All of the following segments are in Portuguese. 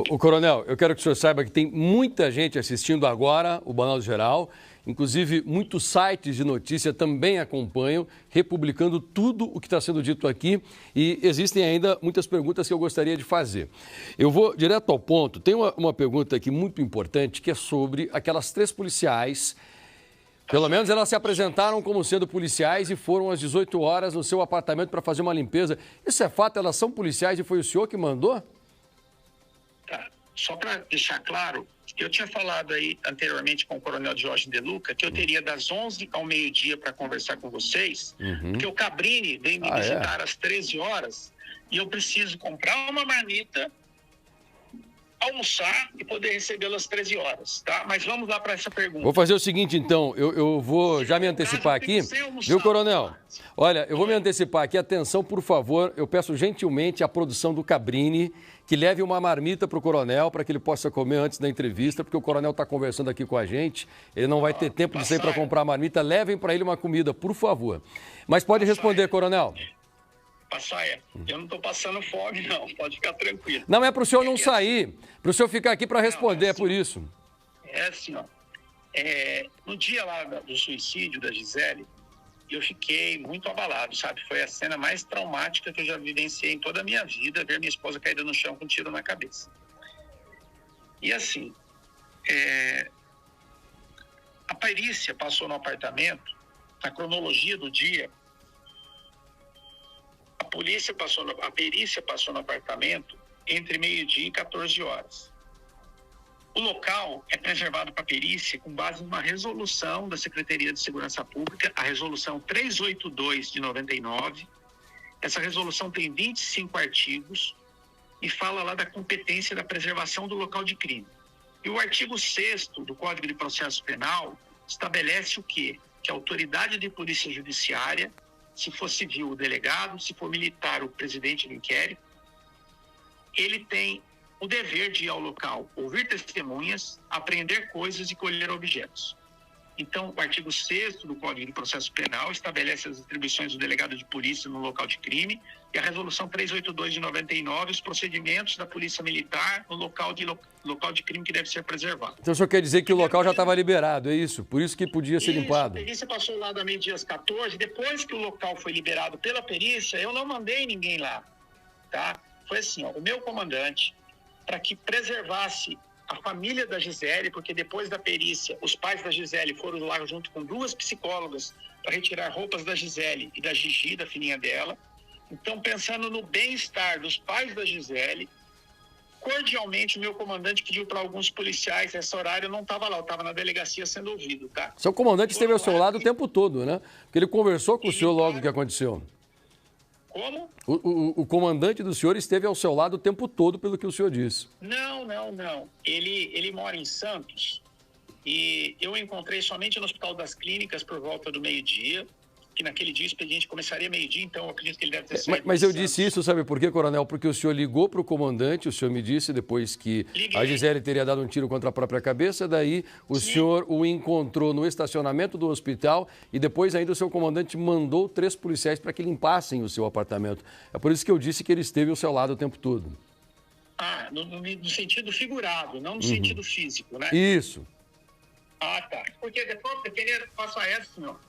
O Coronel, eu quero que o senhor saiba que tem muita gente assistindo agora o Balanço Geral, inclusive muitos sites de notícia também acompanham, republicando tudo o que está sendo dito aqui e existem ainda muitas perguntas que eu gostaria de fazer. Eu vou direto ao ponto. Tem uma pergunta aqui muito importante que é sobre aquelas 3 policiais. Pelo menos elas se apresentaram como sendo policiais e foram às 18 horas no seu apartamento para fazer uma limpeza. Isso é fato? Elas são policiais e foi o senhor que mandou? Tá. Só para deixar claro, eu tinha falado aí anteriormente com o Coronel Jorge De Luca que eu teria das 11 ao meio-dia para conversar com vocês, porque o Cabrini veio me visitar às 13 horas e eu preciso comprar uma marmita, almoçar e poder recebê-lo às 13 horas, tá? Mas vamos lá para essa pergunta. Vou fazer o seguinte, então, eu vou já me antecipar aqui, viu, Coronel? Olha, eu vou me antecipar aqui, atenção, por favor, eu peço gentilmente à produção do Cabrini que leve uma marmita para o Coronel, para que ele possa comer antes da entrevista, porque o Coronel está conversando aqui com a gente, ele não vai ter tempo de sair para comprar a marmita, levem para ele uma comida, por favor. Mas pode responder, Coronel. Passaia, eu não estou passando fome, não. Pode ficar tranquilo. Não, é para o senhor não sair, para o senhor ficar aqui para responder, é por isso. É assim, ó. No dia lá do suicídio da Gisele, eu fiquei muito abalado, sabe? Foi a cena mais traumática que eu já vivenciei em toda a minha vida, ver minha esposa caída no chão com um tiro na cabeça. E assim, a perícia passou no apartamento, na cronologia do dia, a perícia passou no apartamento entre meio-dia e 14 horas. O local é preservado para perícia com base numa resolução da Secretaria de Segurança Pública, a resolução 382 de 99. Essa resolução tem 25 artigos e fala lá da competência da preservação do local de crime. E o artigo 6º do Código de Processo Penal estabelece o quê? Que a autoridade de polícia judiciária, se for civil, o delegado, se for militar, o presidente do inquérito, ele tem o dever de ir ao local, ouvir testemunhas, apreender coisas e colher objetos. Então, o artigo 6º do Código de Processo Penal estabelece as atribuições do delegado de polícia no local de crime e a resolução 382 de 99, os procedimentos da polícia militar no local de crime que deve ser preservado. Então, o senhor quer dizer que o local já estava liberado, é isso? Por isso que podia ser limpado? A perícia passou lá da meio-dia às 14, depois que o local foi liberado pela perícia, eu não mandei ninguém lá, tá? Foi assim, ó, o meu comandante, para que preservasse a família da Gisele, porque depois da perícia, os pais da Gisele foram lá junto com 2 psicólogas para retirar roupas da Gisele e da Gigi, da filhinha dela. Então, pensando no bem-estar dos pais da Gisele, cordialmente o meu comandante pediu para alguns policiais, esse horário eu não estava lá, eu estava na delegacia sendo ouvido, tá? Seu comandante esteve ao seu lado o tempo todo, né? Porque ele conversou com o senhor logo que aconteceu. Como? O comandante do senhor esteve ao seu lado o tempo todo, pelo que o senhor disse. Não. Ele mora em Santos e eu encontrei somente no Hospital das Clínicas por volta do meio-dia, que naquele dia o expediente começaria meio-dia, então eu acredito que ele deve ter saído. Mas eu disse isso, sabe por quê, Coronel? Porque o senhor ligou para o comandante, o senhor me disse depois que a Gisele teria dado um tiro contra a própria cabeça, daí o senhor o encontrou no estacionamento do hospital e depois ainda o seu comandante mandou 3 policiais para que limpassem o seu apartamento. É por isso que eu disse que ele esteve ao seu lado o tempo todo. No sentido figurado, não no sentido físico, né? Isso. Tá. Porque depois, dependendo, faço essa, senhor.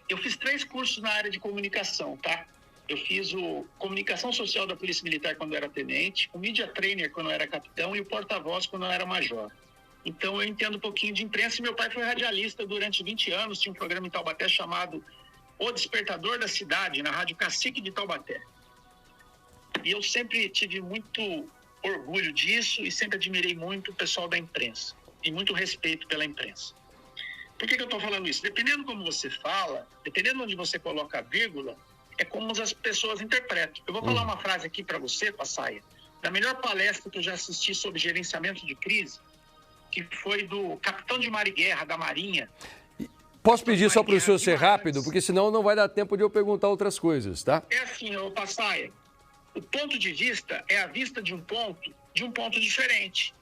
Eu fiz 3 cursos na área de comunicação, tá? Eu fiz o Comunicação Social da Polícia Militar quando eu era tenente, o Media Trainer quando eu era capitão e o porta-voz quando eu era major. Então eu entendo um pouquinho de imprensa e meu pai foi radialista durante 20 anos, tinha um programa em Taubaté chamado O Despertador da Cidade, na Rádio Cacique de Taubaté. E eu sempre tive muito orgulho disso e sempre admirei muito o pessoal da imprensa e muito respeito pela imprensa. Por que eu estou falando isso? Dependendo como você fala, dependendo onde você coloca a vírgula, é como as pessoas interpretam. Eu vou falar uma frase aqui para você, Passaia, da melhor palestra que eu já assisti sobre gerenciamento de crise, que foi do capitão de mar e guerra da Marinha. Posso pedir só para o senhor ser rápido, porque senão não vai dar tempo de eu perguntar outras coisas, tá? É assim, Passaia, o ponto de vista é a vista de um ponto diferente.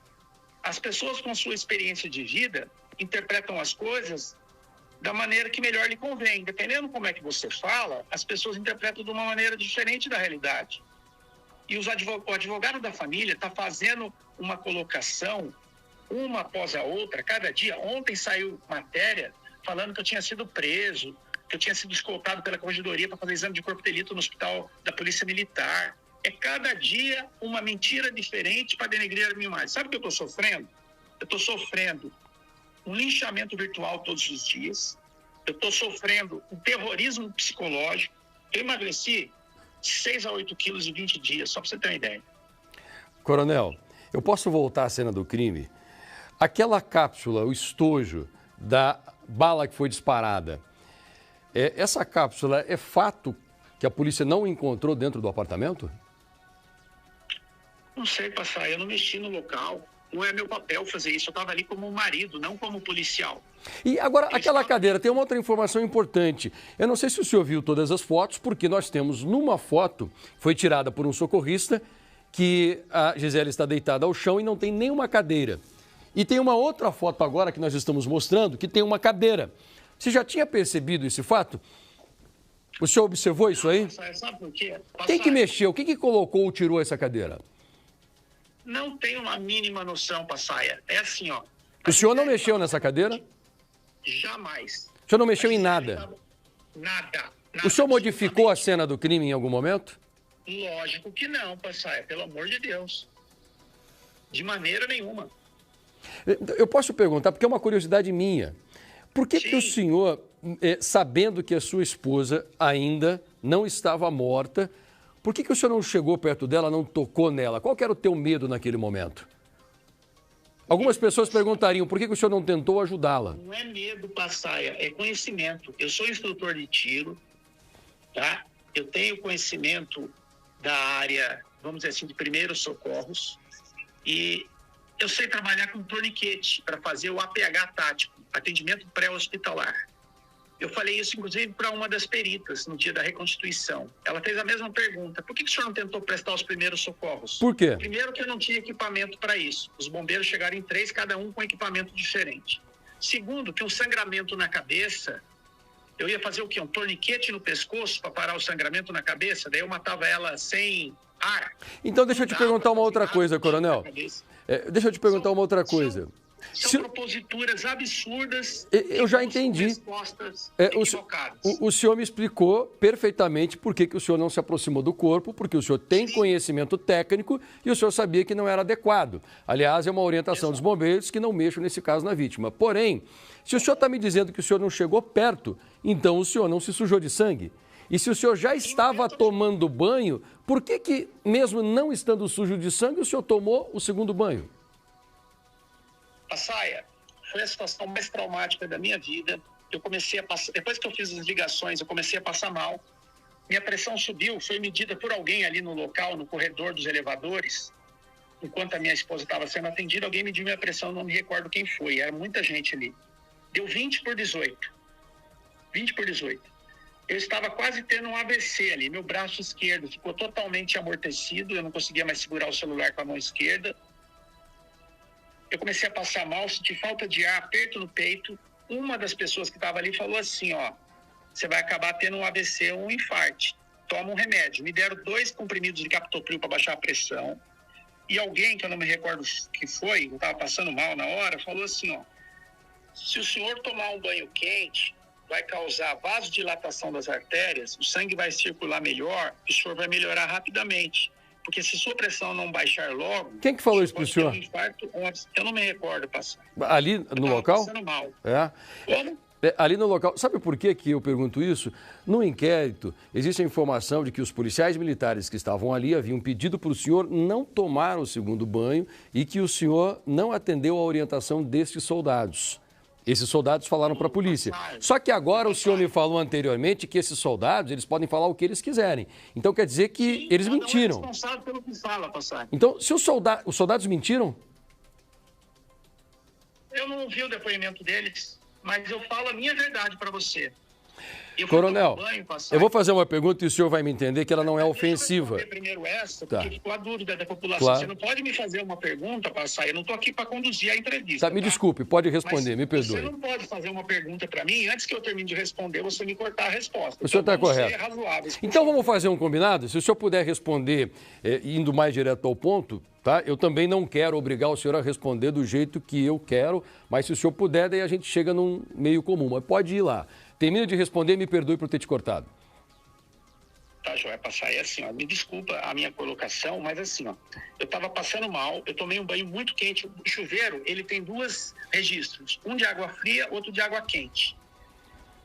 As pessoas com sua experiência de vida interpretam as coisas da maneira que melhor lhe convém. Dependendo como é que você fala, as pessoas interpretam de uma maneira diferente da realidade. E o advogado da família está fazendo uma colocação, uma após a outra, cada dia. Ontem saiu matéria falando que eu tinha sido preso, que eu tinha sido escoltado pela corregedoria para fazer exame de corpo de delito no hospital da Polícia Militar. É cada dia uma mentira diferente para denegrir a minha imagem. Sabe o que eu estou sofrendo? Eu estou sofrendo um linchamento virtual todos os dias. Eu estou sofrendo um terrorismo psicológico. Eu emagreci 6 a 8 quilos em 20 dias, só para você ter uma ideia. Coronel, eu posso voltar à cena do crime? Aquela cápsula, o estojo da bala que foi disparada, essa cápsula é fato que a polícia não encontrou dentro do apartamento? Não sei, Passai, eu não mexi no local. Não é meu papel fazer isso. Eu estava ali como marido, não como policial. E agora, aquela cadeira, tem uma outra informação importante. Eu não sei se o senhor viu todas as fotos, porque nós temos numa foto, foi tirada por um socorrista, que a Gisele está deitada ao chão e não tem nenhuma cadeira. E tem uma outra foto agora que nós estamos mostrando, que tem uma cadeira. Você já tinha percebido esse fato? O senhor observou isso aí? Sabe por quê? Quem que mexeu? Quem que colocou ou tirou essa cadeira? Não tem uma mínima noção, Passaia. É assim, ó. O senhor não mexeu nessa cadeira? Jamais. O senhor não mexeu em nada? Nada. O senhor modificou a cena do crime em algum momento? Lógico que não, Passaia. Pelo amor de Deus. De maneira nenhuma. Eu posso perguntar, porque é uma curiosidade minha. Por que que o senhor, sabendo que a sua esposa ainda não estava morta, por que que o senhor não chegou perto dela, não tocou nela? Qual que era o teu medo naquele momento? Algumas pessoas perguntariam, por que que o senhor não tentou ajudá-la? Não é medo, Passaia, é conhecimento. Eu sou instrutor de tiro, tá? Eu tenho conhecimento da área, vamos dizer assim, de primeiros socorros. E eu sei trabalhar com torniquete para fazer o APH tático, atendimento pré-hospitalar. Eu falei isso, inclusive, para uma das peritas no dia da reconstituição. Ela fez a mesma pergunta. Por que o senhor não tentou prestar os primeiros socorros? Por quê? Primeiro, que eu não tinha equipamento para isso. Os bombeiros chegaram em 3, cada um com equipamento diferente. Segundo, que um sangramento na cabeça, eu ia fazer o quê? Um torniquete no pescoço para parar o sangramento na cabeça? Daí eu matava ela sem ar. Então, deixa eu te perguntar uma outra coisa, coronel. Deixa eu te perguntar uma outra coisa. São proposituras absurdas. Eu já entendi. Respostas equivocadas. O senhor me explicou perfeitamente por que que o senhor não se aproximou do corpo, porque o senhor tem conhecimento técnico e o senhor sabia que não era adequado. Aliás, é uma orientação dos bombeiros que não mexam nesse caso na vítima. Porém, se o senhor está me dizendo que o senhor não chegou perto, então o senhor não se sujou de sangue. E se o senhor já estava tomando banho, por que que, mesmo não estando sujo de sangue, o senhor tomou o segundo banho? Passaia, foi a situação mais traumática da minha vida. Eu comecei a passar, depois que eu fiz as ligações, eu comecei a passar mal. Minha pressão subiu, foi medida por alguém ali no local, no corredor dos elevadores. Enquanto a minha esposa estava sendo atendida, alguém mediu minha pressão, não me recordo quem foi, era muita gente ali. Deu 20/18. 20/18. Eu estava quase tendo um AVC ali, meu braço esquerdo ficou totalmente amortecido, eu não conseguia mais segurar o celular com a mão esquerda. Eu comecei a passar mal, senti falta de ar, aperto no peito. Uma das pessoas que estava ali falou assim, ó, você vai acabar tendo um AVC ou um infarto. Toma um remédio. Me deram 2 comprimidos de captopril para baixar a pressão. E alguém, que eu não me recordo que foi, eu estava passando mal na hora, falou assim, ó, se o senhor tomar um banho quente, vai causar vasodilatação das artérias, o sangue vai circular melhor e o senhor vai melhorar rapidamente. Porque se sua pressão não baixar logo... Quem que falou isso para o senhor? Eu não me recordo, pastor. Ali no local? Passando mal. Como? Ali no local. Sabe por que que eu pergunto isso? No inquérito, existe a informação de que os policiais militares que estavam ali haviam pedido para o senhor não tomar o segundo banho e que o senhor não atendeu a orientação destes soldados. Esses soldados falaram para a polícia. Só que agora o senhor me falou anteriormente que esses soldados, eles podem falar o que eles quiserem. Então quer dizer que eles mentiram. É responsável pelo que fala, Passai. Então, se os soldados mentiram? Eu não ouvi o depoimento deles, mas eu falo a minha verdade para você. Coronel, eu vou fazer uma pergunta e o senhor vai me entender que ela não é ofensiva. Deixa eu primeiro essa, porque ficou a dúvida da população. Claro. Você não pode me fazer uma pergunta, Passar. Eu não estou aqui para conduzir a entrevista. Tá, me desculpe, pode responder, me perdoe. Você não pode fazer uma pergunta para mim e antes que eu termine de responder, você me cortar a resposta. O senhor está correto. Razoável. Então vamos fazer um combinado? Se o senhor puder responder indo mais direto ao ponto, tá? Eu também não quero obrigar o senhor a responder do jeito que eu quero, mas se o senhor puder, daí a gente chega num meio comum. Mas pode ir lá. Termina de responder e me perdoe por ter te cortado. Tá, Joia, Passar. É assim, ó, me desculpa a minha colocação, mas assim, ó, eu estava passando mal, eu tomei um banho muito quente. O chuveiro, ele tem dois registros, um de água fria, outro de água quente.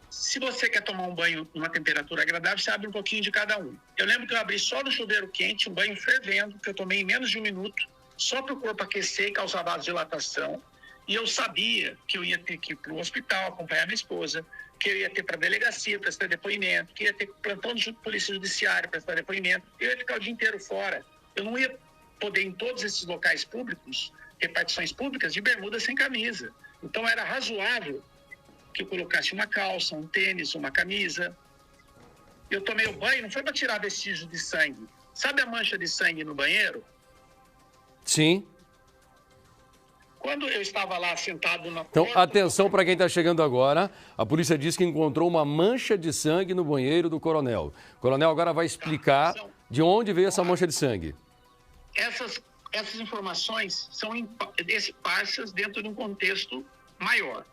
Se você quer tomar um banho numa temperatura agradável, você abre um pouquinho de cada um. Eu lembro que eu abri só no chuveiro quente, um banho fervendo, que eu tomei em menos de 1 minuto, só para o corpo aquecer e causar vasodilatação. E eu sabia que eu ia ter que ir para o hospital, acompanhar minha esposa, que eu ia ter para a delegacia prestar depoimento, que ia ter plantão de polícia judiciária prestar depoimento, eu ia ficar o dia inteiro fora. Eu não ia poder, em todos esses locais públicos, repartições públicas, de bermuda sem camisa. Então era razoável que eu colocasse uma calça, um tênis, uma camisa. Eu tomei o banho, não foi para tirar vestígio de sangue. Sabe a mancha de sangue no banheiro? Sim. Quando eu estava lá sentado na Então, porta... atenção para quem está chegando agora. A polícia diz que encontrou uma mancha de sangue no banheiro do coronel. O coronel agora vai explicar de onde veio essa mancha de sangue. Essas informações são esparsas dentro de um contexto maior.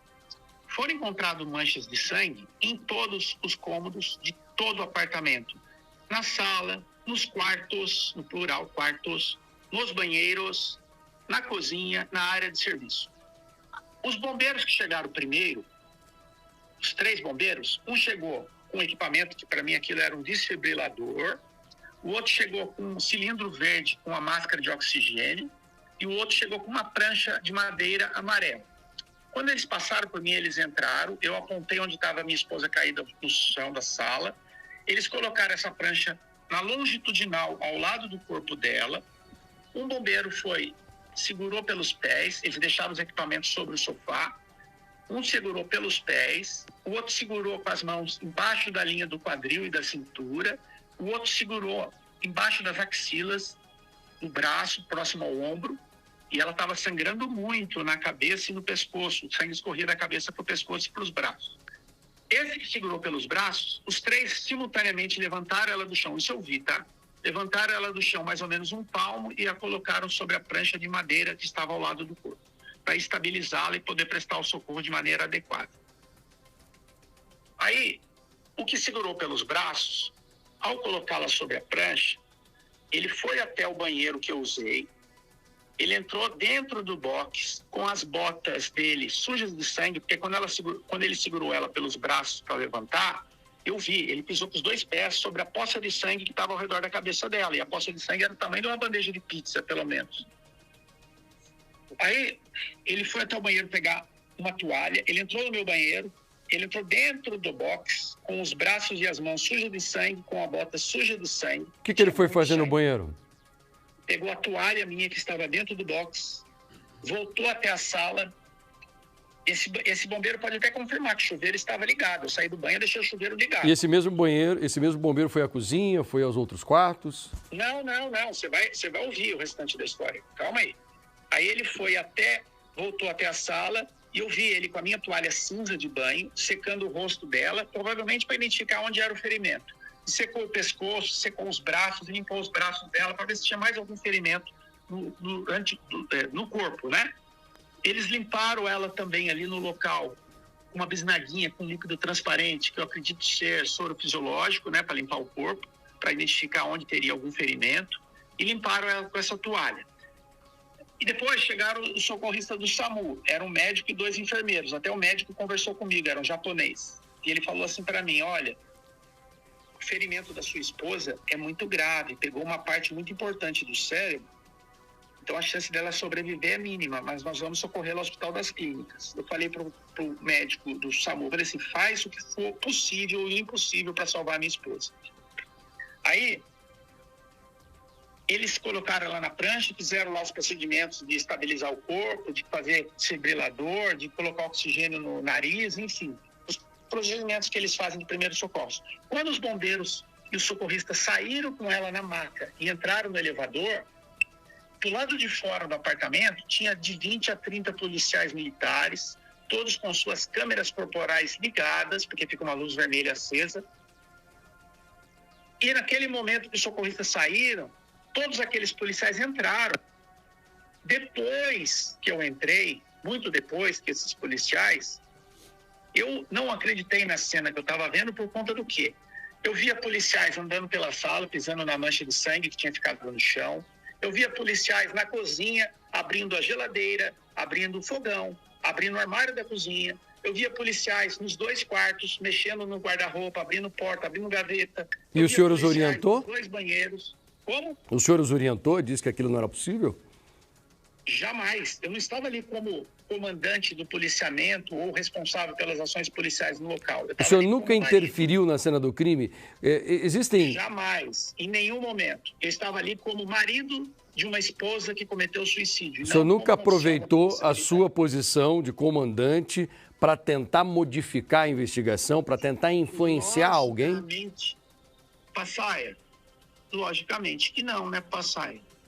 Foram encontradas manchas de sangue em todos os cômodos de todo o apartamento. Na sala, nos quartos, no plural, quartos, nos banheiros, na cozinha, na área de serviço. Os bombeiros que chegaram primeiro, os 3 bombeiros, um chegou com um equipamento que para mim aquilo era um desfibrilador, o outro chegou com um cilindro verde com uma máscara de oxigênio e o outro chegou com uma prancha de madeira amarela. Quando eles passaram por mim, eles entraram, eu apontei onde estava minha esposa caída no chão da sala, eles colocaram essa prancha na longitudinal ao lado do corpo dela, um bombeiro segurou pelos pés, eles deixaram os equipamentos sobre o sofá, um segurou pelos pés, o outro segurou com as mãos embaixo da linha do quadril e da cintura, o outro segurou embaixo das axilas, no braço, próximo ao ombro, e ela estava sangrando muito na cabeça e no pescoço, o sangue escorria da cabeça para o pescoço e para os braços. Esse que segurou pelos braços, os 3 simultaneamente levantaram ela do chão, isso eu vi, tá? Levantaram ela do chão mais ou menos 1 palmo e a colocaram sobre a prancha de madeira que estava ao lado do corpo, para estabilizá-la e poder prestar o socorro de maneira adequada. Aí, o que segurou pelos braços, ao colocá-la sobre a prancha, ele foi até o banheiro que eu usei, ele entrou dentro do box com as botas dele sujas de sangue, porque quando ele segurou ela pelos braços para levantar, eu vi, ele pisou com os 2 pés sobre a poça de sangue que estava ao redor da cabeça dela. E a poça de sangue era do tamanho de uma bandeja de pizza, pelo menos. Aí, ele foi até o banheiro pegar uma toalha, ele entrou no meu banheiro, ele entrou dentro do box, com os braços e as mãos sujas de sangue, com a bota suja de sangue. O que ele foi fazer no banheiro? Pegou a toalha minha que estava dentro do box, voltou até a sala. Esse bombeiro pode até confirmar que o chuveiro estava ligado. Eu saí do banho e deixei o chuveiro ligado. E esse mesmo bombeiro foi à cozinha, foi aos outros quartos? Não. Você vai ouvir o restante da história. Calma aí. Aí ele voltou até a sala e eu vi ele com a minha toalha cinza de banho, secando o rosto dela, provavelmente para identificar onde era o ferimento. Secou o pescoço, secou os braços, limpou os braços dela para ver se tinha mais algum ferimento no corpo, né? Eles limparam ela também ali no local, uma bisnaguinha com líquido transparente, que eu acredito ser soro fisiológico, né, para limpar o corpo, para identificar onde teria algum ferimento, e limparam ela com essa toalha. E depois chegaram os socorristas do SAMU, era um médico e 2 enfermeiros, até o médico conversou comigo, era um japonês, e ele falou assim para mim, olha, o ferimento da sua esposa é muito grave, pegou uma parte muito importante do cérebro, então a chance dela sobreviver é mínima, mas nós vamos socorrê-la ao Hospital das Clínicas. Eu falei para o médico do SAMU, falei assim, faz o que for possível e impossível para salvar a minha esposa. Aí, eles colocaram ela na prancha, fizeram lá os procedimentos de estabilizar o corpo, de fazer desfibrilador, de colocar oxigênio no nariz, enfim. procedimentos que eles fazem de primeiros socorros. Quando os bombeiros e os socorristas saíram com ela na maca e entraram no elevador, do lado de fora do apartamento tinha de 20 a 30 policiais militares, todos com suas câmeras corporais ligadas, porque fica uma luz vermelha acesa. E naquele momento que os socorristas saíram, todos aqueles policiais entraram. Depois que eu entrei, muito depois que esses policiais, eu não acreditei na cena que eu estava vendo por conta do quê? Eu via policiais andando pela sala, pisando na mancha de sangue que tinha ficado no chão. Eu via policiais na cozinha, abrindo a geladeira, abrindo o fogão, abrindo o armário da cozinha. Eu via policiais nos 2 quartos, mexendo no guarda-roupa, abrindo porta, abrindo gaveta. E o senhor os orientou? Nos 2 banheiros. Como? O senhor os orientou e disse que aquilo não era possível? Jamais. Eu não estava ali como comandante do policiamento ou responsável pelas ações policiais no local. O senhor nunca interferiu na cena do crime? Existem... Jamais. Em nenhum momento. Eu estava ali como marido de uma esposa que cometeu suicídio. O senhor nunca aproveitou a sua posição de comandante para tentar modificar a investigação, para tentar influenciar alguém? Passaia. Logicamente que não, né, Passaia?